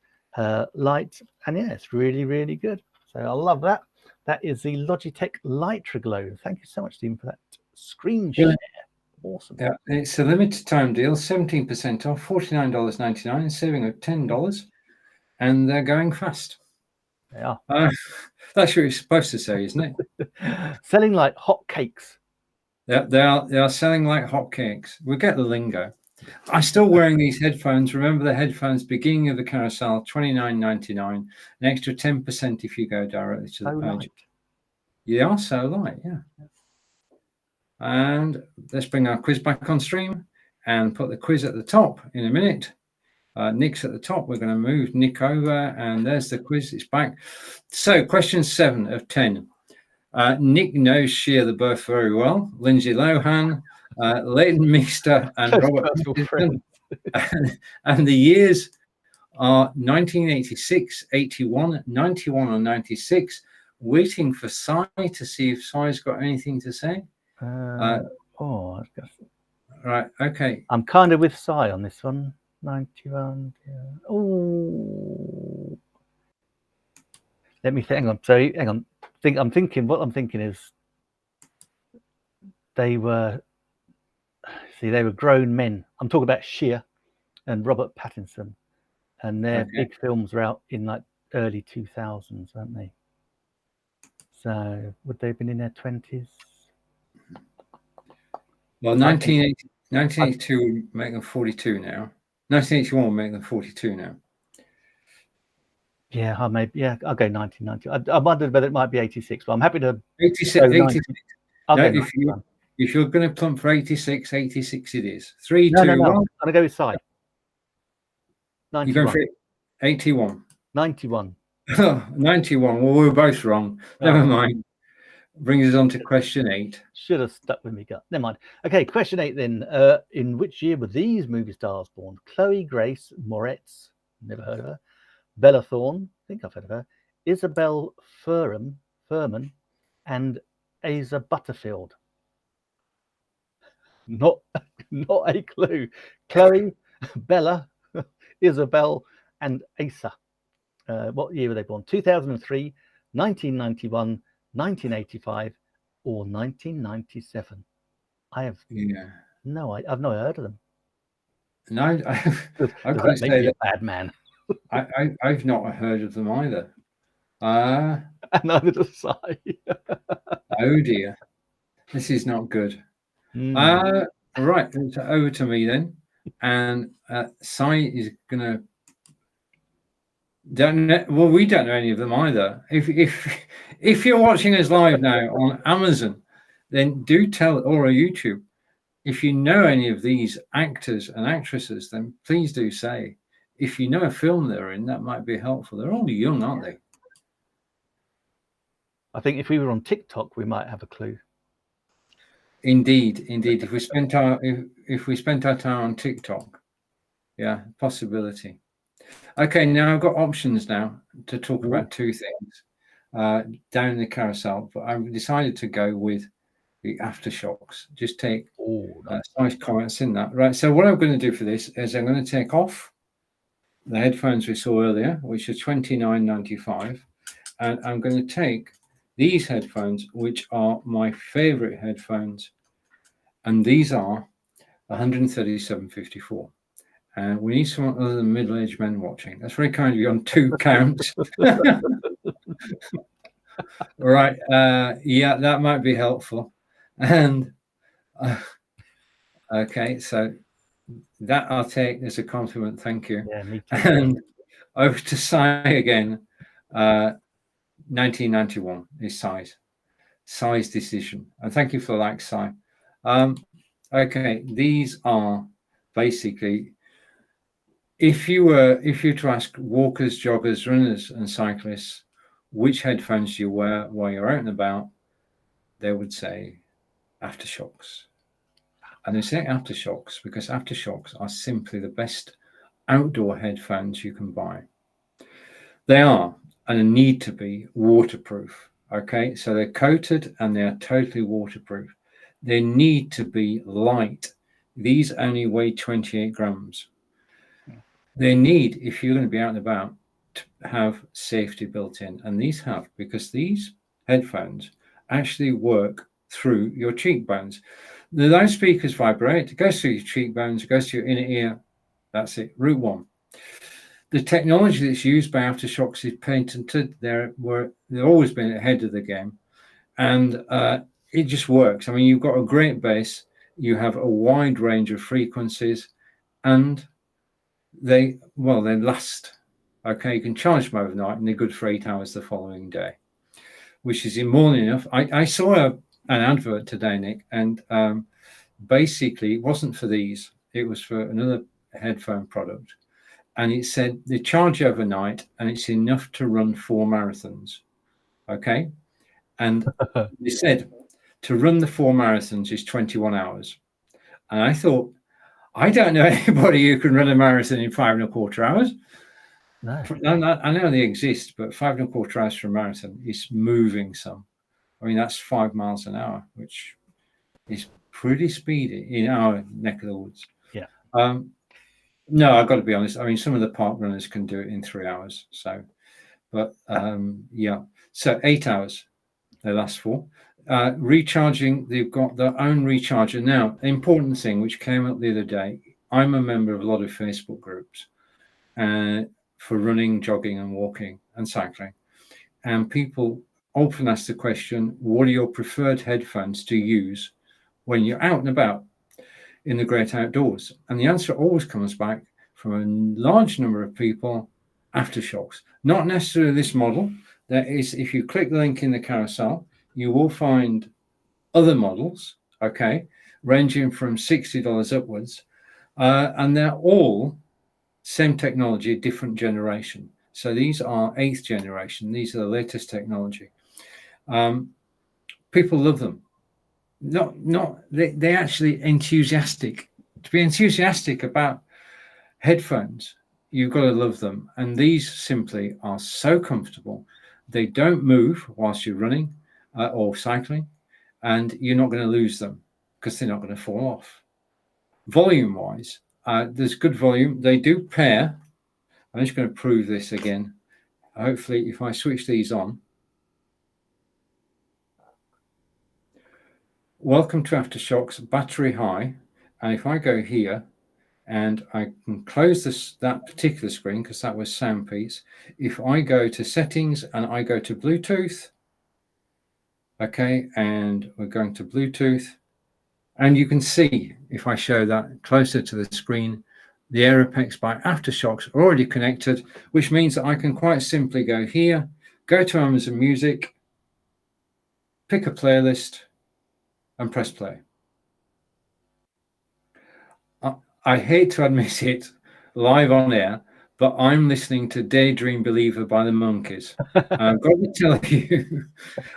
light, and yeah, it's really, really good. So I love that. That is the Logitech LitraGlow. Thank you so much, Stephen, for that screen share. Awesome. Yeah, it's a limited time deal, 17% off, $49.99, saving of $10, and they're going fast. They are. That's what you're supposed to say, isn't it? Selling like hotcakes. They are selling like hotcakes. We'll get the lingo. I'm still wearing these headphones. Remember the headphones, beginning of the carousel, $29.99, an extra 10% if you go directly to the page. Light. They are so light, yeah. And let's bring our quiz back on stream and put the quiz at the top in a minute. Nick's at the top. We're going to move Nick over, and there's the quiz. It's back. So question 7 of 10. Nick knows Shia LaBeouf very well. Lindsay Lohan, Leighton Meester, and Robert Pattinson. And the years are 1986, 81, 91, and 96. Waiting for Sai to see if Sai's got anything to say. Right, okay. I'm kind of with Sai on this one. 91. Yeah. Oh, let me hang on. So hang on. I'm thinking. What I'm thinking is they were grown men. I'm talking about Shia and Robert Pattinson, and their big films were out in like early 2000s, weren't they? So would they have been in their 20s? Well, 1982 would make them 42 now. 1981 will make them 42 now. Yeah, I'll go 1990. I wondered whether it might be 86, but I'm happy to. 86. If you're going to plump for 86 it is. 3, 2, 1. I'm going to go with Sai. 91. You're going for 81. 91. 91. Well, we were both wrong. Never mind. Brings us on to question 8. Should have stuck with me gut. Never mind. Okay, question 8 then. In which year were these movie stars born? Chloe Grace Moretz, never heard of her. Bella Thorne, I think I've heard of her. Isabel Furman, and Asa Butterfield. Not a clue. Chloe, Bella, Isabel, and Asa. What year were they born? 2003, 1991, 1985, or 1997? I've not heard of them. No, I've got to say that bad man. I've not heard of them either. Neither does I. Oh dear, this is not good. Right, over to me then, and Sai is gonna. Well, we don't know any of them either. If you're watching us live now on Amazon, then do tell, or on YouTube, if you know any of these actors and actresses, then please do say. If you know a film they're in, that might be helpful. They're all young, aren't they? I think if we were on TikTok, we might have a clue. Indeed. If we spent our time on TikTok, yeah, possibility. Okay, now I've got options now to talk about 2 things down the carousel, but I've decided to go with the aftershocks. Just take nice comments in that. Right, so what I'm going to do for this is I'm going to take off the headphones we saw earlier, which are $29.95, and I'm going to take these headphones, which are my favorite headphones, and these are $137.54. And we need someone other than middle-aged men watching. That's very kind of you on 2 counts. Right. Yeah, that might be helpful. And okay, so that I'll take as a compliment. Thank you. Yeah, me too. And over to Sai again. 1991 is Sai's decision. And thank you for the like, Sai. Okay, these are basically if you were to ask walkers, joggers, runners, and cyclists which headphones do you wear while you're out and about, they would say AfterShokz. And they say AfterShokz because AfterShokz are simply the best outdoor headphones you can buy. They are and need to be waterproof. Okay, so they're coated and they are totally waterproof. They need to be light. These only weigh 28 grams. They need, if you're going to be out and about, to have safety built in. And these have, because these headphones actually work through your cheekbones. The loudspeakers vibrate, it goes through your cheekbones, it goes to your inner ear. That's it, route one. The technology that's used by AfterShokz is patented. They've always been ahead of the game. And it just works. I mean, you've got a great bass, you have a wide range of frequencies, and they last. Okay, you can charge them overnight and they're good for 8 hours the following day, which is more than enough. I saw an advert today, Nick, and basically it wasn't for these, it was for another headphone product, and it said they charge overnight and it's enough to run 4 marathons. Okay, and they said to run the 4 marathons is 21 hours. And I thought, I don't know anybody who can run a marathon in 5.25 hours. No. I know they exist, but 5.25 hours for a marathon is moving some. I mean, that's 5 miles an hour, which is pretty speedy in our neck of the woods. Yeah. No, I've got to be honest. I mean, some of the park runners can do it in 3 hours. So, but yeah. So 8 hours they last for. Recharging, they've got their own recharger. Now, the important thing which came up the other day, I'm a member of a lot of Facebook groups for running, jogging, and walking and cycling. And people often ask the question, what are your preferred headphones to use when you're out and about in the great outdoors? And the answer always comes back from a large number of people, AfterShokz. Not necessarily this model. There is, if you click the link in the carousel, you will find other models, okay, ranging from $60 upwards. And they're all same technology, different generation. So these are 8th generation. These are the latest technology. People love them. They're actually enthusiastic. To be enthusiastic about headphones, you've got to love them. And these simply are so comfortable. They don't move whilst you're running or cycling, and you're not going to lose them because they're not going to fall off. Volume-wise, there's good volume. They do pair. I'm just going to prove this again. Hopefully, if I switch these on. Welcome to AfterShokz, battery high. And if I go here, and I can close that particular screen because that was Soundpiece. If I go to settings and I go to Bluetooth, okay, and we're going to Bluetooth, and you can see, if I show that closer to the screen, the Aeropex by AfterShokz are already connected, which means that I can quite simply go here, go to Amazon Music, pick a playlist, and press play. I hate to admit it live on air, but I'm listening to Daydream Believer by the Monkees. I've got to tell you,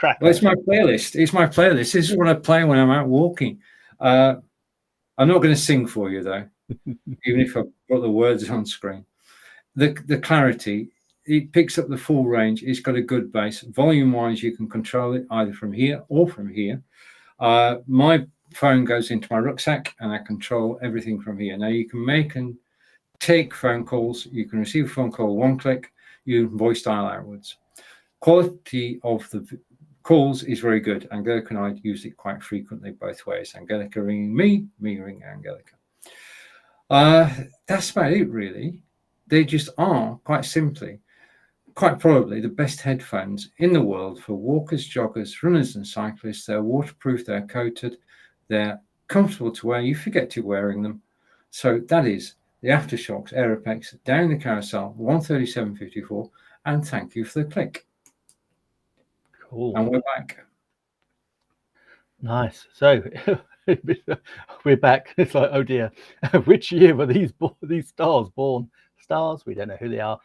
well, it's my playlist. It's my playlist. This is what I play when I'm out walking. I'm not going to sing for you, though, even if I've got the words on screen. The clarity, it picks up the full range. It's got a good bass. Volume-wise, you can control it either from here or from here. My phone goes into my rucksack and I control everything from here. Now you can make and take phone calls. You can receive a phone call one click. You can voice dial outwards. Quality of the calls is very good. Angelica and I use it quite frequently both ways. Angelica ringing me ringing Angelica. That's about it, really. They just are quite simply, quite probably the best headphones in the world for walkers, joggers, runners, and cyclists. They're waterproof, they're coated, they're comfortable to wear. You forget you're wearing them. So that is the AfterShokz Aeropex down the carousel, 137.54. And thank you for the click. Cool. And we're back. Nice. So we're back. It's like, oh dear, which year were these stars born? stars. We don't know who they are.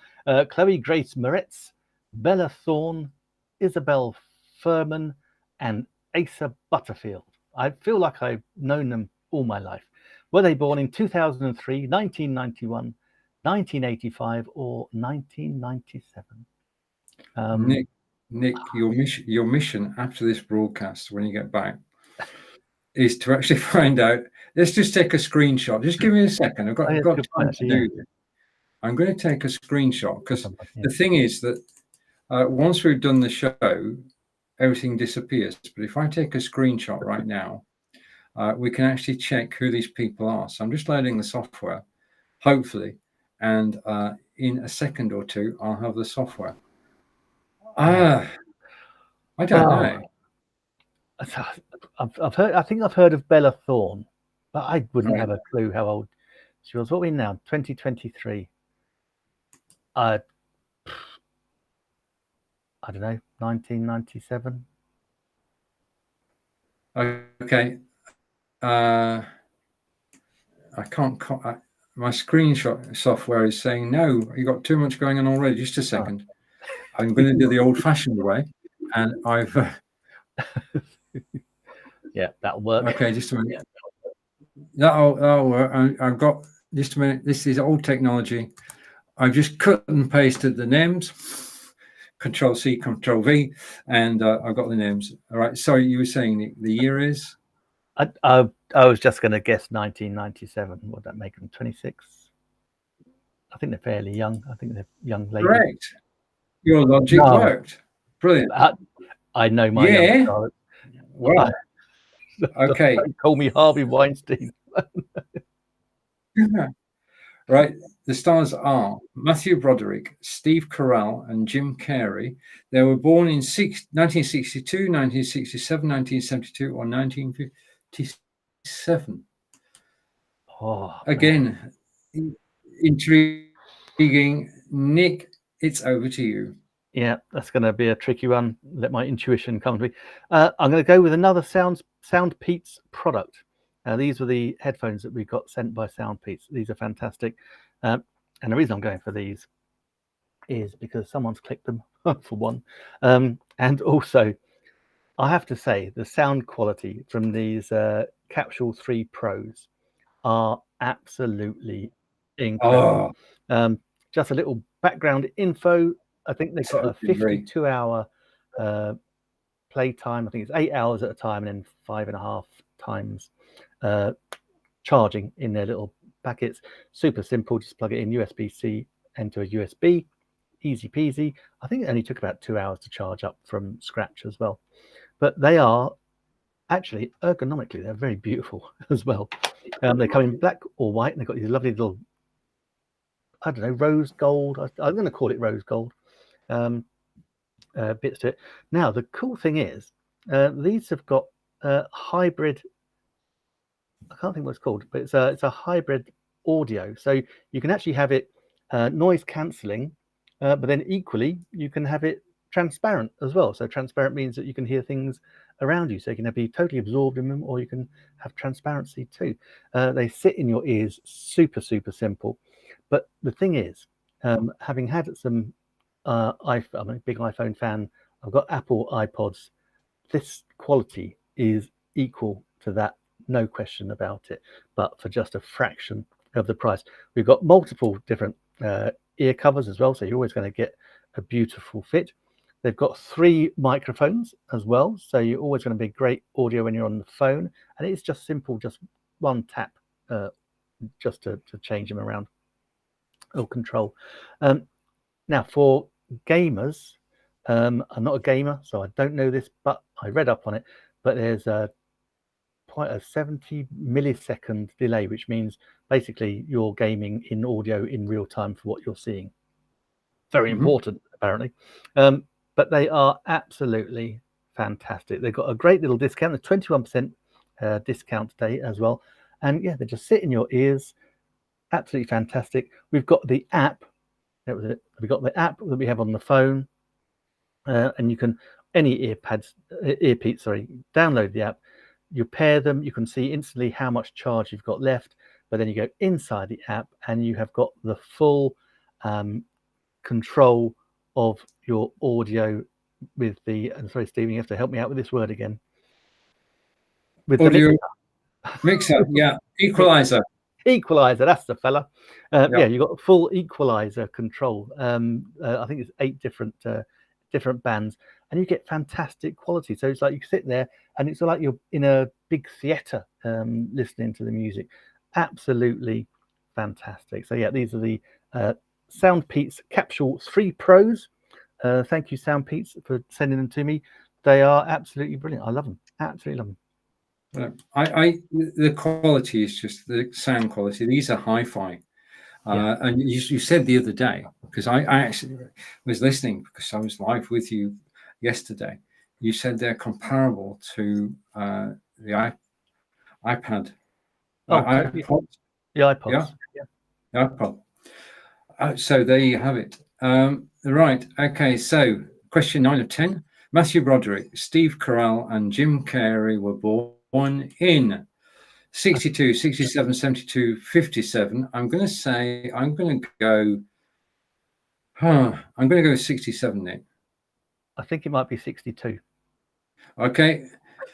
Chloe Grace Moretz, Bella Thorne, Isabel Furman, and Asa Butterfield. I feel like I've known them all my life. Were they born in 2003, 1991, 1985, or 1997? Nick, your mission after this broadcast, when you get back, is to actually find out. Let's just take a screenshot. Just give me a second. I've got time to do this. I'm going to take a screenshot because the thing is that once we've done the show, everything disappears. But if I take a screenshot right now, we can actually check who these people are. So I'm just loading the software, hopefully, and in a second or two, I'll have the software. I don't know. I've heard. I think I've heard of Bella Thorne, but I wouldn't have a clue how old she was. What are we now? 2023. I don't know. 1997. Okay. I can't. My screenshot software is saying no. You got too much going on already. Just a second. I'm going to do the old-fashioned way, and I've. Yeah, that'll work. Okay, just a minute. That'll work. I've got just a minute. This is old technology. I've just cut and pasted the names. Control C, Control V, and I've got the names. All right. Sorry, you were saying the year is. I was just going to guess 1997. Would that make them 26? I think they're fairly young. I think they're young ladies. Correct. Your logic worked. Brilliant. I know my. Yeah. Well. Okay. Don't call me Harvey Weinstein. Right. The stars are Matthew Broderick, Steve Carell, and Jim Carrey. They were born in 1962, 1967, 1972, or 1957. Oh, again, intriguing. Nick, it's over to you. Yeah, that's going to be a tricky one. Let my intuition come to me. I'm going to go with another Soundpeats product. These were the headphones that we got sent by Soundpeats. These are fantastic. And the reason I'm going for these is because someone's clicked them, for one. And also, I have to say, the sound quality from these Capsule 3 Pros are absolutely incredible. Just a little background info. I think they've got a 52-hour play time. I think it's 8 hours at a time and then 5.5 times charging in their little packets. Super simple. Just plug it in USB-C into a USB. Easy peasy. I think it only took about 2 hours to charge up from scratch as well. But they are actually ergonomically, they're very beautiful as well. They come in black or white, and they've got these lovely little, I don't know, rose gold. I'm going to call it rose gold. Bits to it. Now, the cool thing is, these have got hybrid. I can't think what it's called, but it's a hybrid audio. So you can actually have it noise cancelling, but then equally you can have it transparent as well. So transparent means that you can hear things around you. So you can be totally absorbed in them, or you can have transparency too. They sit in your ears. Super, super simple. But the thing is, having had some I'm a big iPhone fan. I've got Apple iPods. This quality is equal to that, no question about it, but for just a fraction of the price. We've got multiple different ear covers as well, so you're always going to get a beautiful fit. They've got 3 microphones as well, so you're always going to be great audio when you're on the phone, and it's just simple, just one tap just to change them around or control. Now, for gamers, I'm not a gamer, so I don't know this, but I read up on it. But there's quite a 70 millisecond delay, which means basically you're gaming in audio in real time for what you're seeing. Very important, apparently. But they are absolutely fantastic. They've got a great little discount, a 21% discount today as well. And yeah, they just sit in your ears. Absolutely fantastic. We've got the app. That was it. We've got the app that we have on the phone, and you can earpiece, download the app. You pair them. You can see instantly how much charge you've got left. But then you go inside the app, and you have got the full control of your audio with the, and sorry, Stephen, you have to help me out with this word again. With Audio the mixer, yeah, equalizer. Equalizer, that's the fella. Yeah. Yeah, you've got full equalizer control. I think it's 8 different bands, and you get fantastic quality. So it's like you sit there and it's like you're in a big theater listening to the music. Absolutely fantastic. So yeah, these are the Soundpeats Capsule 3 Pros. Thank you, Soundpeats, for sending them to me. They are absolutely brilliant. I love them. Absolutely love them. The quality is just the sound quality. These are hi-fi. And you said the other day, because I actually was listening because I was live with you yesterday. You said they're comparable to the iPad. iPod. The iPods. Yeah. iPod. So there you have it. Right. Okay. So question 9 of 10. Matthew Broderick, Steve Carell, and Jim Carrey were born in 62, 67, 72, 57. I'm going to go 67, Nick. I think it might be 62. Okay.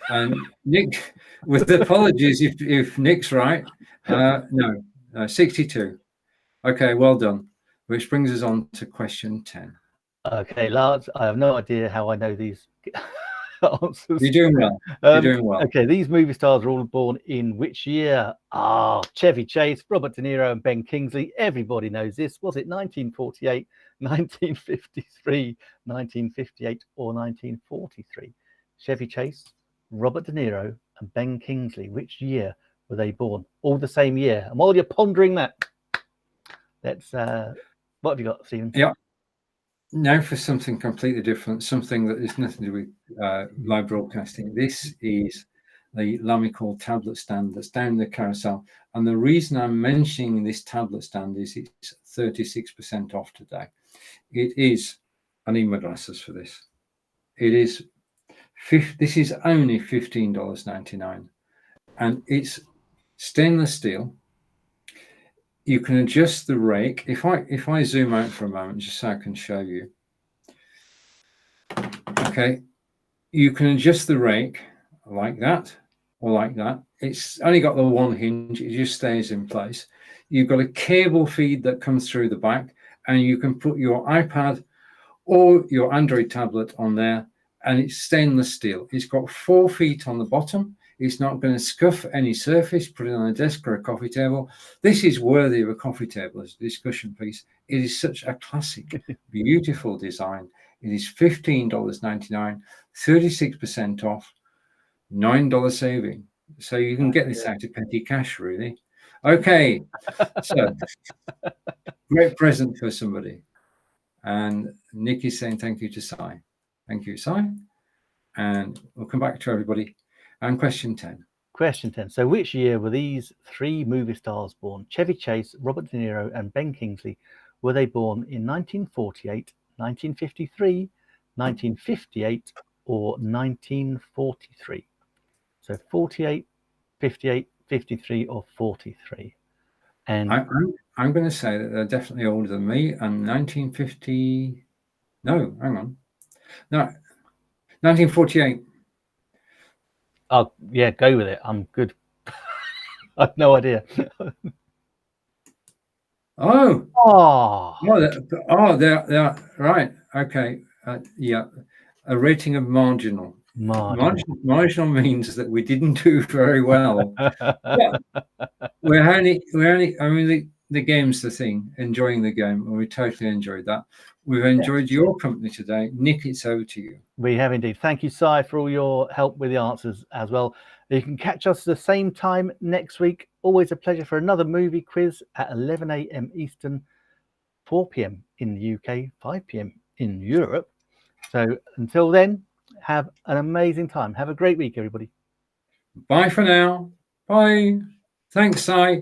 And Nick, with apologies if Nick's right. No, 62. Okay, well done. Which brings us on to question 10. Okay, Lars, I have no idea how I know these answers. You're doing well. You're doing well. Okay, these movie stars were all born in which year? Chevy Chase, Robert De Niro, and Ben Kingsley. Everybody knows this. Was it 1948, 1953, 1958, or 1943? Chevy Chase, Robert De Niro, and Ben Kingsley. Which year were they born? All the same year. And while you're pondering that, let's what have you got, Stephen? Yeah. Now for something completely different, something that has nothing to do with live broadcasting. This is the Lamical tablet stand that's down the carousel. And the reason I'm mentioning this tablet stand is it's 36% off today. It is, I need my glasses for this. It is, this is only $15.99. And it's stainless steel. You can adjust the rake. If I zoom out for a moment, just so I can show you. Okay, you can adjust the rake like that or like that. It's only got the one hinge. It just stays in place. You've got a cable feed that comes through the back, and you can put your iPad or your Android tablet on there, and it's stainless steel. It's got 4 feet on the bottom. It's not going to scuff any surface. Put it on a desk or a coffee table. This is worthy of a coffee table as a discussion piece. It is such a classic, beautiful design. It is $15.99, 36% off, $9 saving. So you can get this out of petty cash, really. Okay, so great present for somebody. And Nick is saying thank you to Sai. Thank you, Sai. And we'll come back to everybody. And question 10. Question 10. So which year were these 3 movie stars born? Chevy Chase, Robert De Niro, and Ben Kingsley. Were they born in 1948, 1953, 1958, or 1943? So 48, 58, 53, or 43. And I'm going to say that they're definitely older than me. And 1950. No, hang on. No, 1948. Oh, yeah, go with it. I'm good. I have no idea. They're right. Okay. Yeah. A rating of marginal. Marginal means that we didn't do very well. we're only, I mean, the game's the thing, enjoying the game, and we totally enjoyed that. We've enjoyed your company today. Nick, it's over to you. We have indeed. Thank you, Sai, for all your help with the answers as well. You can catch us at the same time next week. Always a pleasure for another movie quiz at 11 a.m. Eastern, 4 p.m. in the UK, 5 p.m. in Europe. So until then, have an amazing time. Have a great week, everybody. Bye for now. Bye. Thanks, Sai.